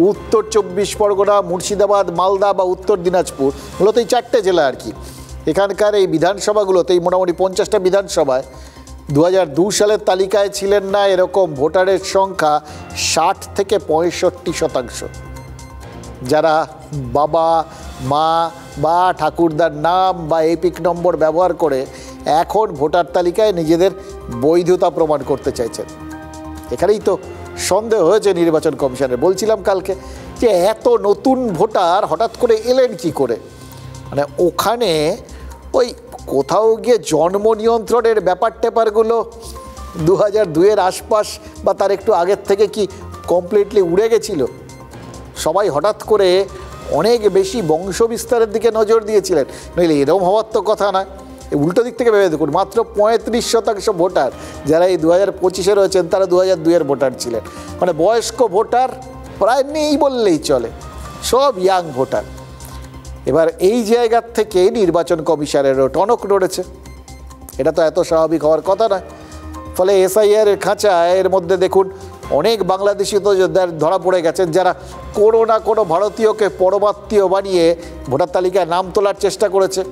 উত্তর 24 পরগনা, মুর্শিদাবাদ, মালদা বা উত্তর দিনাজপুর, মূলত এই 4টে জেলা আর কি। এখানকার এই বিধানসভাগুলোতেই মোটামুটি 50টা বিধানসভায় 2002 সালের তালিকায় ছিলেন না এরকম ভোটারের সংখ্যা 60 থেকে 65%, যারা বাবা মা বা ঠাকুরদার নাম বা এপিক নম্বর ব্যবহার করে এখন ভোটার তালিকায় নিজেদের বৈধতা প্রমাণ করতে চাইছেন। এখানেই তো সন্দেহ হয়েছে নির্বাচন কমিশনের। বলছিলাম কালকে যে এত নতুন ভোটার হঠাৎ করে এলেন কি করে, মানে ওখানে ওই কোথাও গিয়ে জন্ম নিয়ন্ত্রণের ব্যাপার ট্যাপারগুলো 2002-এর আশপাশ বা তার একটু আগের থেকে কি কমপ্লিটলি উড়ে গেছিল? সবাই হঠাৎ করে অনেক বেশি বংশ বিস্তারের দিকে নজর দিয়েছিলেন, নইলে এরকম হওয়ার তো কথা নয়। উল্টো দিক থেকে ভেবে দেখুন, মাত্র 35% ভোটার যারা এই 2025-এ রয়েছেন তারা 2002-এর ভোটার ছিলেন। মানে বয়স্ক ভোটার প্রায় নেই বললেই চলে, সব ইয়াং ভোটার। এবার এই জায়গার থেকে নির্বাচন কমিশনেরও টনক নড়েছে। এটা তো এত স্বাভাবিক হওয়ার কথা নয়। ফলে এসআইআর খাঁচা এর মধ্যে দেখুন অনেক বাংলাদেশি তো ধরা পড়ে গেছেন, যারা কোনো না কোনো ভারতীয়কে পরমাত্মীয় বানিয়ে ভোটার তালিকায় নাম তোলার চেষ্টা করেছে।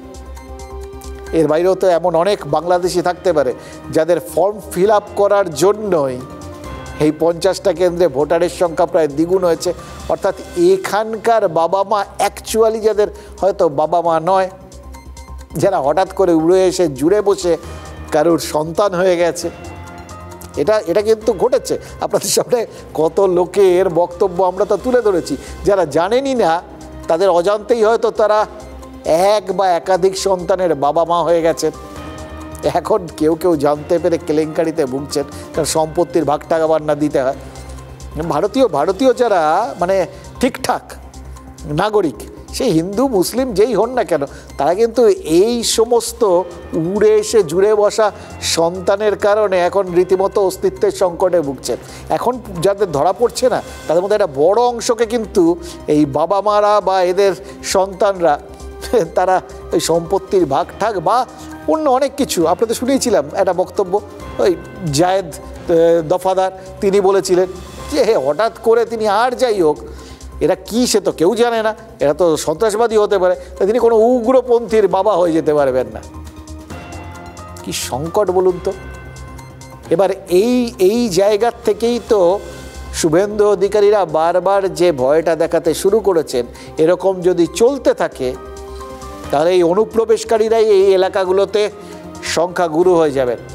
এর বাইরেও তো এমন অনেক বাংলাদেশি থাকতে পারে যাদের ফর্ম ফিল আপ করার জন্যই এই 50টা কেন্দ্রে ভোটারের সংখ্যা প্রায় দ্বিগুণ হয়েছে। অর্থাৎ এখানকার বাবা মা অ্যাকচুয়ালি যাদের হয়তো বাবা মা নয়, যারা হঠাৎ করে উড়ে এসে জুড়ে বসে কারোর সন্তান হয়ে গেছে। এটা কিন্তু ঘটেছে। আপনাদের সামনে কত লোকের বক্তব্য আমরা তো তুলে ধরেছি, যারা জানেনই না তাদের অজান্তেই হয়তো তারা এক বা একাধিক সন্তানের বাবা মা হয়ে গেছেন। এখন কেউ কেউ জানতে পেরে কেলেঙ্কারিতে ভুগছেন, কারণ সম্পত্তির ভাগ টাকা বান্না দিতে হয়। ভারতীয় যারা মানে ঠিকঠাক নাগরিক, সেই হিন্দু মুসলিম যেই হন না কেন, তারা কিন্তু এই সমস্ত উড়ে এসে জুড়ে বসা সন্তানের কারণে এখন রীতিমতো অস্তিত্বের সংকটে ভুগছেন। এখন যাদের ধরা পড়ছে না তাদের মধ্যে একটা বড় অংশকে কিন্তু এই বাবা মারা বা এদের সন্তানরা তারা ওই সম্পত্তির ভাগ ঠাক বা অন্য অনেক কিছু, আপনাদের শুনিয়েছিলাম একটা বক্তব্য, ওই জায়েদ দফাদার তিনি বলেছিলেন যে হঠাৎ করে তিনি আর যাই হোক এরা কি সে তো কেউ জানে না, এরা তো সন্ত্রাসবাদী হতে পারে, তিনি কোনো উগ্রপন্থীর বাবা হয়ে যেতে পারবেন না। কি সংকট বলুন তো। এবার এই জায়গার থেকেই তো শুভেন্দু অধিকারীরা বারবার যে ভয়টা দেখাতে শুরু করেছেন, এরকম যদি চলতে থাকে তাহলে এই অনুপ্রবেশকারীরাই এই এলাকাগুলোতে সংখ্যাগুরু হয়ে যাবেন।